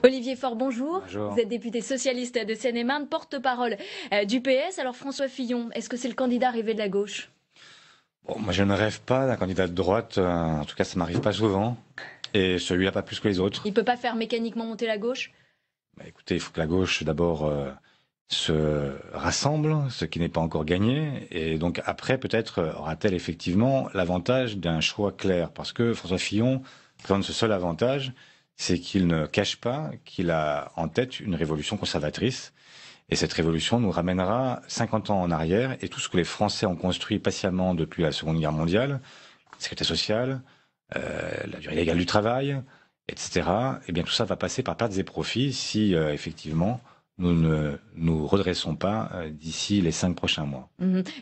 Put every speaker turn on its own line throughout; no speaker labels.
Olivier Faure, bonjour.
Bonjour.
Vous êtes député socialiste de Seine-et-Marne, porte-parole du PS. Alors François Fillon, est-ce que c'est le candidat rêvé de la gauche?
Bon, moi, je ne rêve pas d'un candidat de droite. En tout cas, ça m'arrive pas souvent. Et celui-là, pas plus que les autres.
Il ne peut pas faire mécaniquement monter la gauche?
Bah, écoutez, il faut que la gauche, d'abord, se rassemble, ce qui n'est pas encore gagné. Et donc, après, peut-être aura-t-elle effectivement l'avantage d'un choix clair. Parce que François Fillon présente ce seul avantage, c'est qu'il ne cache pas qu'il a en tête une révolution conservatrice. Et cette révolution nous ramènera 50 ans en arrière, et tout ce que les Français ont construit patiemment depuis la Seconde Guerre mondiale, la sécurité sociale, la durée légale du travail, etc., eh bien tout ça va passer par pertes et profits si effectivement nous ne nous redressons pas d'ici les 5 prochains mois.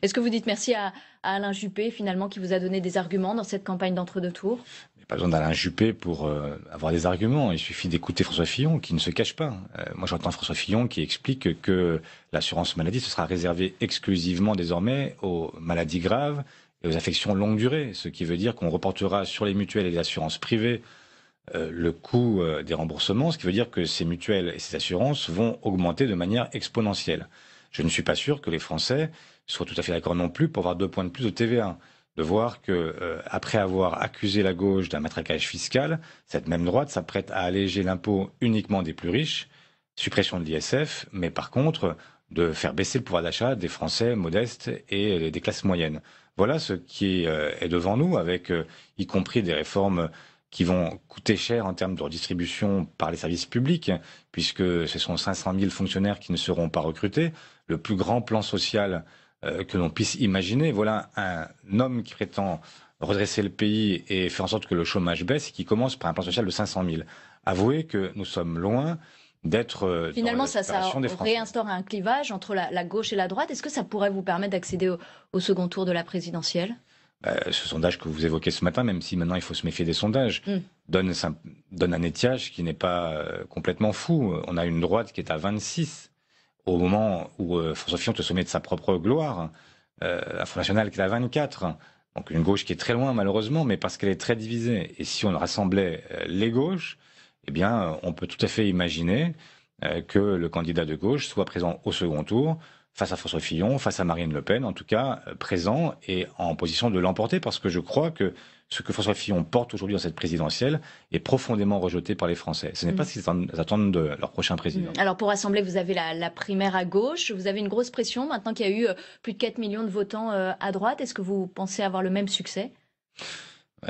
Est-ce que vous dites merci à Alain Juppé, finalement, qui vous a donné des arguments dans cette campagne d'entre-deux tours?
Il n'y a pas besoin d'Alain Juppé pour avoir des arguments. Il suffit d'écouter François Fillon, qui ne se cache pas. Moi, j'entends François Fillon qui explique que l'assurance maladie, ce sera réservé exclusivement désormais aux maladies graves et aux affections longue durée, ce qui veut dire qu'on reportera sur les mutuelles et les assurances privées le coût des remboursements, ce qui veut dire que ces mutuelles et ces assurances vont augmenter de manière exponentielle. Je ne suis pas sûr que les Français soient tout à fait d'accord non plus pour avoir 2 points de plus de TVA. De voir que, après avoir accusé la gauche d'un matraquage fiscal, cette même droite s'apprête à alléger l'impôt uniquement des plus riches, suppression de l'ISF, mais par contre de faire baisser le pouvoir d'achat des Français modestes et des classes moyennes. Voilà ce qui est devant nous, avec y compris des réformes qui vont coûter cher en termes de redistribution par les services publics, puisque ce sont 500 000 fonctionnaires qui ne seront pas recrutés. Le plus grand plan social que l'on puisse imaginer. Voilà un homme qui prétend redresser le pays et faire en sorte que le chômage baisse, et qui commence par un plan social de 500 000. Avouez que nous sommes loin d'être
Finalement, ça
des Français.
réinstaure un clivage entre la gauche et la droite. Est-ce que ça pourrait vous permettre d'accéder au second tour de la présidentielle?
Ce sondage que vous évoquez ce matin, même si maintenant il faut se méfier des sondages, donne un étiage qui n'est pas complètement fou. On a une droite qui est à 26 au moment où François Fillon est au sommet de sa propre gloire, un Front National qui est à 24. Donc une gauche qui est très loin malheureusement, mais parce qu'elle est très divisée. Et si on rassemblait les gauches, eh bien on peut tout à fait imaginer que le candidat de gauche soit présent au second tour, face à François Fillon, face à Marine Le Pen, en tout cas présent et en position de l'emporter, parce que je crois que ce que François Fillon porte aujourd'hui dans cette présidentielle est profondément rejeté par les Français. Ce n'est pas ce qu'ils attendent de leur prochain président.
Alors pour rassembler, vous avez la primaire à gauche, vous avez une grosse pression maintenant qu'il y a eu plus de 4 millions de votants à droite. Est-ce que vous pensez avoir le même succès?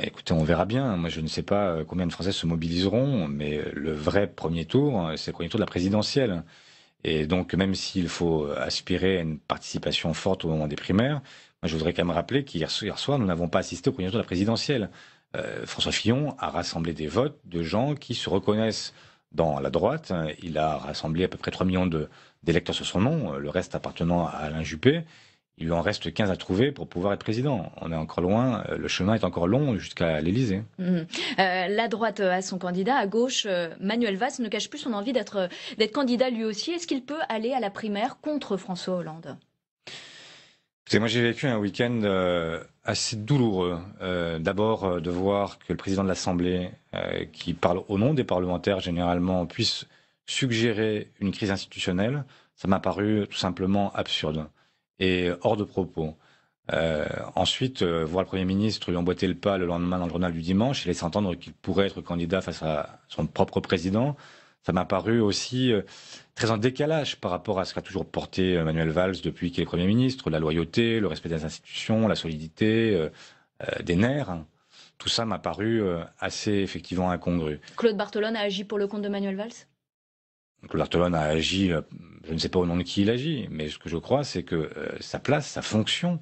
Écoutez, on verra bien. Moi, je ne sais pas combien de Français se mobiliseront, mais le vrai premier tour, c'est le premier tour de la présidentielle. Et donc, même s'il faut aspirer à une participation forte au moment des primaires, moi, je voudrais quand même rappeler qu'hier soir, nous n'avons pas assisté au premier tour de la présidentielle. François Fillon a rassemblé des votes de gens qui se reconnaissent dans la droite. Il a rassemblé à peu près 3 millions d'électeurs sur son nom, le reste appartenant à Alain Juppé. Il lui en reste 15 à trouver pour pouvoir être président. On est encore loin, le chemin est encore long jusqu'à l'Élysée.
La droite a son candidat, à gauche, Manuel Valls ne cache plus son envie d'être candidat lui aussi. Est-ce qu'il peut aller à la primaire contre François Hollande?
Moi, j'ai vécu un week-end assez douloureux. D'abord, de voir que le président de l'Assemblée, qui parle au nom des parlementaires généralement, puisse suggérer une crise institutionnelle, ça m'a paru tout simplement absurde et hors de propos. Ensuite, voir le Premier ministre lui emboîter le pas le lendemain dans le journal du dimanche et laisser entendre qu'il pourrait être candidat face à son propre président, ça m'a paru aussi très en décalage par rapport à ce qu'a toujours porté Manuel Valls depuis qu'il est Premier ministre, la loyauté, le respect des institutions, la solidité, des nerfs. Tout ça m'a paru assez effectivement incongru.
Claude Barthelone a agi pour le compte de Manuel Valls?
Claude Barthelone a agi, je ne sais pas au nom de qui il agit, mais ce que je crois, c'est que sa place, sa fonction,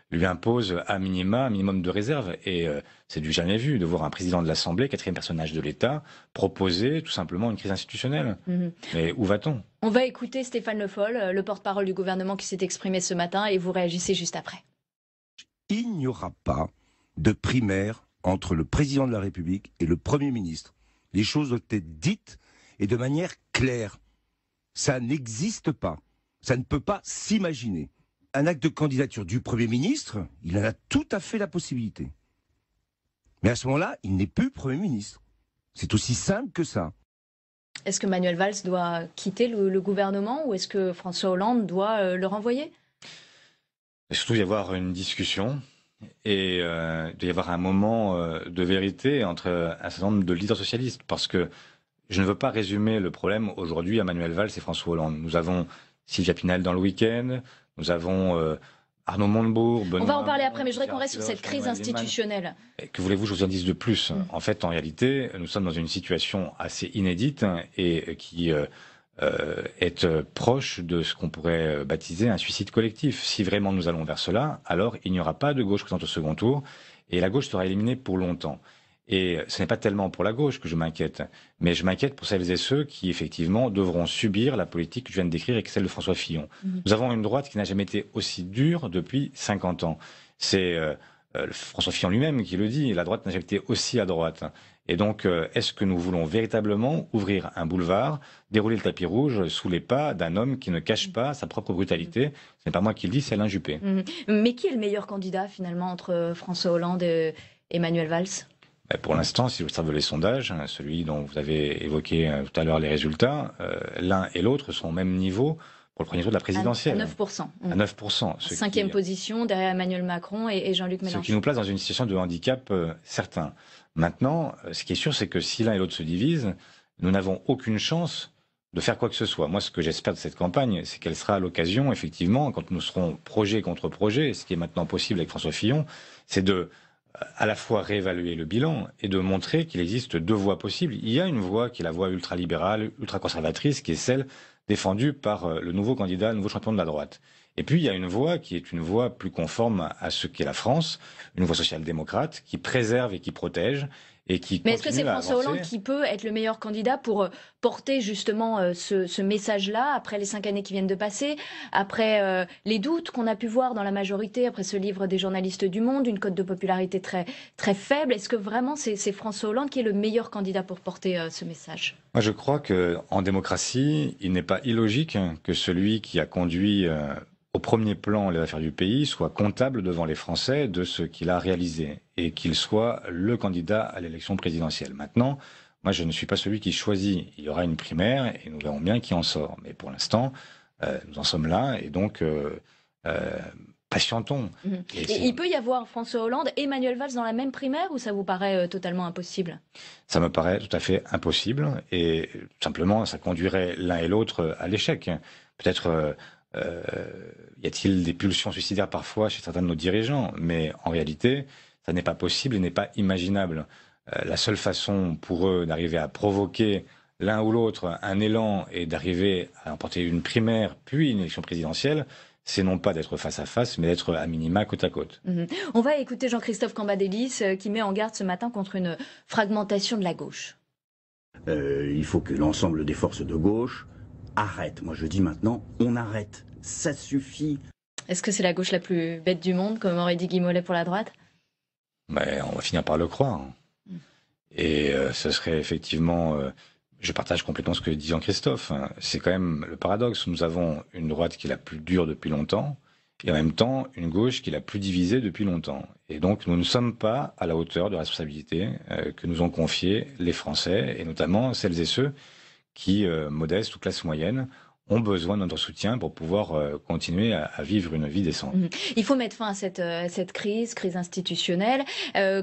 lui impose un minimum de réserve. Et c'est du jamais vu de voir un président de l'Assemblée, quatrième personnage de l'État, proposer tout simplement une crise institutionnelle. Mais où va-t-on?
On va écouter Stéphane Le Foll, le porte-parole du gouvernement qui s'est exprimé ce matin, et vous réagissez juste après.
Il n'y aura pas de primaire entre le président de la République et le Premier ministre. Les choses ont été dites et de manière claire. Ça n'existe pas. Ça ne peut pas s'imaginer. Un acte de candidature du Premier ministre, il en a tout à fait la possibilité. Mais à ce moment-là, il n'est plus Premier ministre. C'est aussi simple que ça.
Est-ce que Manuel Valls doit quitter le gouvernement ou est-ce que François Hollande doit le renvoyer?
Il doit surtout y avoir une discussion et il doit y avoir un moment de vérité entre un certain nombre de leaders socialistes, parce que je ne veux pas résumer le problème aujourd'hui à Manuel Valls et François Hollande. Nous avons Sylvia Pinel dans le week-end, nous avons Arnaud Montebourg, Benoît
On va en parler après, mais je voudrais qu'on
Gérard
reste sur cette
Piloche,
crise
Manuel Lienemann.
institutionnelle.
Et que voulez-vous que je vous en dise de plus? En fait, en réalité, nous sommes dans une situation assez inédite et qui est proche de ce qu'on pourrait baptiser un suicide collectif. Si vraiment nous allons vers cela, alors il n'y aura pas de gauche présente au second tour et la gauche sera éliminée pour longtemps. Et ce n'est pas tellement pour la gauche que je m'inquiète, mais je m'inquiète pour celles et ceux qui, effectivement, devront subir la politique que je viens de décrire et que celle de François Fillon. Nous avons une droite qui n'a jamais été aussi dure depuis 50 ans. C'est François Fillon lui-même qui le dit, la droite n'a jamais été aussi à droite. Et donc, est-ce que nous voulons véritablement ouvrir un boulevard, dérouler le tapis rouge sous les pas d'un homme qui ne cache pas sa propre brutalité? Ce n'est pas moi qui le dis, c'est Alain Juppé.
Mais qui est le meilleur candidat, finalement, entre François Hollande et Manuel Valls?
Pour l'instant, si vous observez les sondages, celui dont vous avez évoqué tout à l'heure les résultats, l'un et l'autre sont au même niveau pour le premier tour de la présidentielle.
À 9%.
À 9%.
Cinquième position derrière Emmanuel Macron et Jean-Luc Mélenchon.
Ce qui nous place dans une situation de handicap certain. Maintenant, ce qui est sûr, c'est que si l'un et l'autre se divisent, nous n'avons aucune chance de faire quoi que ce soit. Moi, ce que j'espère de cette campagne, c'est qu'elle sera à l'occasion, effectivement, quand nous serons projet contre projet, ce qui est maintenant possible avec François Fillon, c'est de à la fois réévaluer le bilan et de montrer qu'il existe deux voies possibles. Il y a une voie qui est la voie ultralibérale, ultra-conservatrice, qui est celle défendue par le nouveau candidat, le nouveau champion de la droite. Et puis il y a une voie qui est une voie plus conforme à ce qu'est la France, une voie social-démocrate qui préserve et qui protège.
Mais est-ce que c'est François Hollande qui peut être le meilleur candidat pour porter justement ce message-là après les 5 années qui viennent de passer, après les doutes qu'on a pu voir dans la majorité, après ce livre des journalistes du Monde, une cote de popularité très, très faible? Est-ce que vraiment c'est François Hollande qui est le meilleur candidat pour porter ce message?
Moi je crois qu'en démocratie, il n'est pas illogique que celui qui a conduit au premier plan les affaires du pays soit comptable devant les Français de ce qu'il a réalisé et qu'il soit le candidat à l'élection présidentielle. Maintenant, moi je ne suis pas celui qui choisit. Il y aura une primaire et nous verrons bien qui en sort. Mais pour l'instant, nous en sommes là et donc patientons.
Et il peut y avoir François Hollande et Manuel Valls dans la même primaire ou ça vous paraît totalement impossible?
Ça me paraît tout à fait impossible et simplement ça conduirait l'un et l'autre à l'échec. Peut-être y a-t-il des pulsions suicidaires parfois chez certains de nos dirigeants, mais en réalité, ça n'est pas possible et n'est pas imaginable. La seule façon pour eux d'arriver à provoquer l'un ou l'autre un élan et d'arriver à emporter une primaire puis une élection présidentielle, c'est non pas d'être face à face, mais d'être à minima côte à côte.
On va écouter Jean-Christophe Cambadélis qui met en garde ce matin contre une fragmentation de la gauche.
Il faut que l'ensemble des forces de gauche arrête. Moi, je dis maintenant, on arrête. Ça suffit.
Est-ce que c'est la gauche la plus bête du monde, comme aurait dit Guy Mollet pour la droite?
Mais on va finir par le croire. Et ce serait effectivement... je partage complètement ce que dit Jean-Christophe. C'est quand même le paradoxe. Nous avons une droite qui est la plus dure depuis longtemps et en même temps une gauche qui est la plus divisée depuis longtemps. Et donc nous ne sommes pas à la hauteur de la responsabilité que nous ont confiée les Français et notamment celles et ceux qui, modestes ou classe moyenne, ont besoin de notre soutien pour pouvoir continuer à vivre une vie décente.
Il faut mettre fin à cette crise institutionnelle.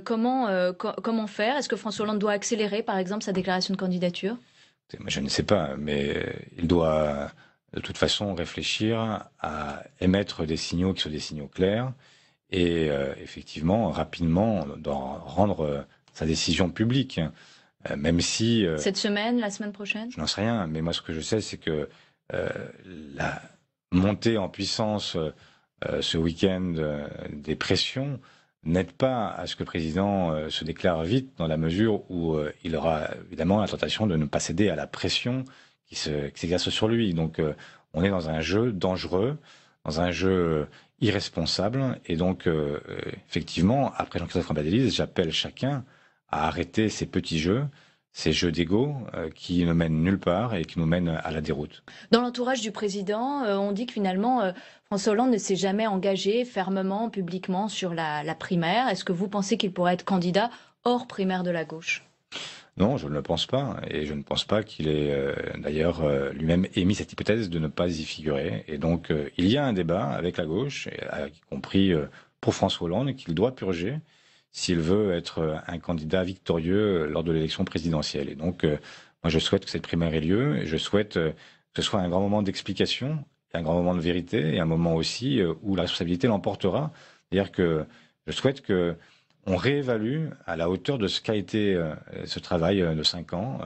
Comment faire? Est-ce que François Hollande doit accélérer, par exemple, sa déclaration de candidature?
Je ne sais pas, mais il doit de toute façon réfléchir à émettre des signaux qui soient des signaux clairs et effectivement, rapidement, d'en rendre sa décision publique. Même si...
Cette semaine, la semaine prochaine?
Je n'en sais rien, mais moi ce que je sais, c'est que la montée en puissance ce week-end des pressions n'aide pas à ce que le président se déclare vite, dans la mesure où il aura évidemment la tentation de ne pas céder à la pression qui s'exerce sur lui. Donc on est dans un jeu dangereux, dans un jeu irresponsable, et donc effectivement, après Jean-Christophe Cambadélis, j'appelle chacun à arrêter ces petits jeux, ces jeux d'ego qui ne mènent nulle part et qui nous mènent à la déroute.
Dans l'entourage du président, on dit que finalement, François Hollande ne s'est jamais engagé fermement, publiquement sur la primaire. Est-ce que vous pensez qu'il pourrait être candidat hors primaire de la gauche?
Non, je ne le pense pas. Et je ne pense pas qu'il ait d'ailleurs lui-même émis cette hypothèse de ne pas y figurer. Et donc, il y a un débat avec la gauche, y compris pour François Hollande, qu'il doit purger s'il veut être un candidat victorieux lors de l'élection présidentielle. Et donc, moi, je souhaite que cette primaire ait lieu. Et je souhaite que ce soit un grand moment d'explication, un grand moment de vérité, et un moment aussi où la responsabilité l'emportera. C'est-à-dire que je souhaite que on réévalue à la hauteur de ce qu'a été ce travail de 5 ans,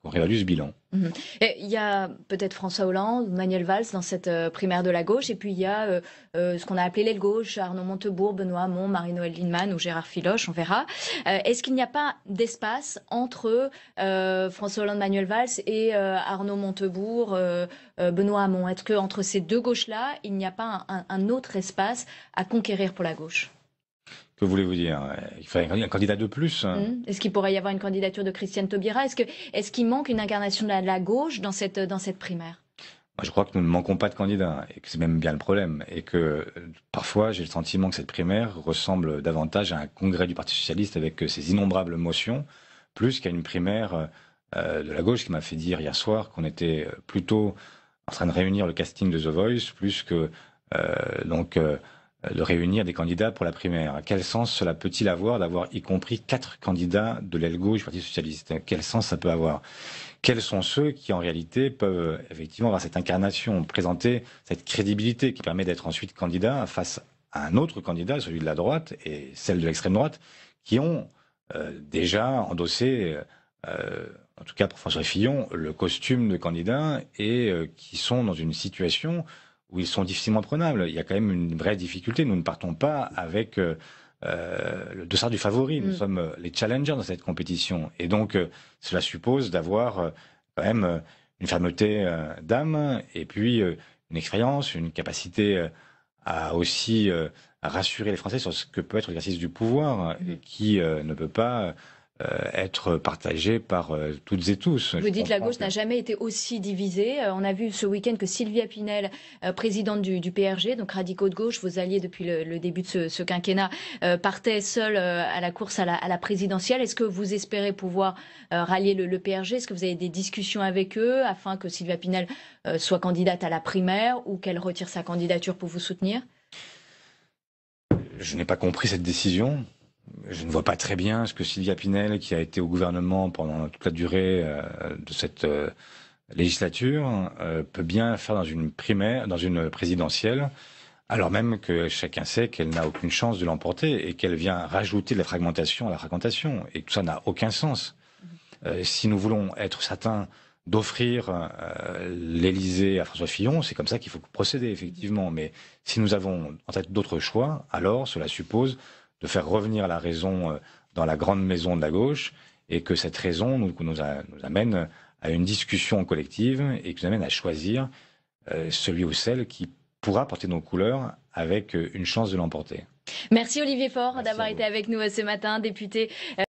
qu'on réévalue ce bilan.
Il y a peut-être François Hollande, Manuel Valls dans cette primaire de la gauche, et puis il y a ce qu'on a appelé l'aile gauche, Arnaud Montebourg, Benoît Hamon, Marie-Noëlle Lienemann ou Gérard Filoche, on verra. Est-ce qu'il n'y a pas d'espace entre François Hollande, Manuel Valls et Arnaud Montebourg, Benoît Hamon? Est-ce qu'entre ces deux gauches-là, il n'y a pas un autre espace à conquérir pour la gauche?
Que voulez-vous dire? Il faudrait un candidat de plus.
Est-ce qu'il pourrait y avoir une candidature de Christiane Taubira? Est-ce qu'il manque une incarnation de la gauche dans cette primaire?
Moi, je crois que nous ne manquons pas de candidats et que c'est même bien le problème. Et que parfois, j'ai le sentiment que cette primaire ressemble davantage à un congrès du Parti socialiste avec ses innombrables motions, plus qu'à une primaire de la gauche qui m'a fait dire hier soir qu'on était plutôt en train de réunir le casting de The Voice, plus que de réunir des candidats pour la primaire. Quel sens cela peut-il avoir d'avoir y compris 4 candidats de l'aile gauche du Parti socialiste? Quel sens ça peut avoir? Quels sont ceux qui en réalité peuvent effectivement avoir cette incarnation, présenter cette crédibilité qui permet d'être ensuite candidat face à un autre candidat, celui de la droite et celle de l'extrême droite, qui ont déjà endossé, en tout cas pour François Fillon, le costume de candidat et qui sont dans une situation où ils sont difficilement prenables. Il y a quand même une vraie difficulté. Nous ne partons pas avec le dossard du favori. Nous sommes les challengers dans cette compétition. Et donc, cela suppose d'avoir quand même une fermeté d'âme et puis une expérience, une capacité à aussi à rassurer les Français sur ce que peut être l'exercice du pouvoir qui ne peut pas être partagé par toutes et tous.
Vous dites que la gauche n'a jamais été aussi divisée. On a vu ce week-end que Sylvia Pinel, présidente du PRG, donc radicaux de gauche, vos alliés depuis le début de ce quinquennat, partait seule à la course à la présidentielle. Est-ce que vous espérez pouvoir rallier le PRG? Est-ce que vous avez des discussions avec eux afin que Sylvia Pinel soit candidate à la primaire ou qu'elle retire sa candidature pour vous soutenir?
Je n'ai pas compris cette décision. Je ne vois pas très bien ce que Sylvia Pinel, qui a été au gouvernement pendant toute la durée de cette législature, peut bien faire dans une primaire, dans une présidentielle, alors même que chacun sait qu'elle n'a aucune chance de l'emporter et qu'elle vient rajouter de la fragmentation à la fragmentation. Et tout ça n'a aucun sens. Si nous voulons être certains d'offrir l'Élysée à François Fillon, c'est comme ça qu'il faut procéder, effectivement. Mais si nous avons en tête d'autres choix, alors cela suppose de faire revenir la raison dans la grande maison de la gauche et que cette raison nous amène à une discussion collective et qui nous amène à choisir celui ou celle qui pourra porter nos couleurs avec une chance de l'emporter.
Merci Olivier Faure d'avoir été avec nous ce matin, député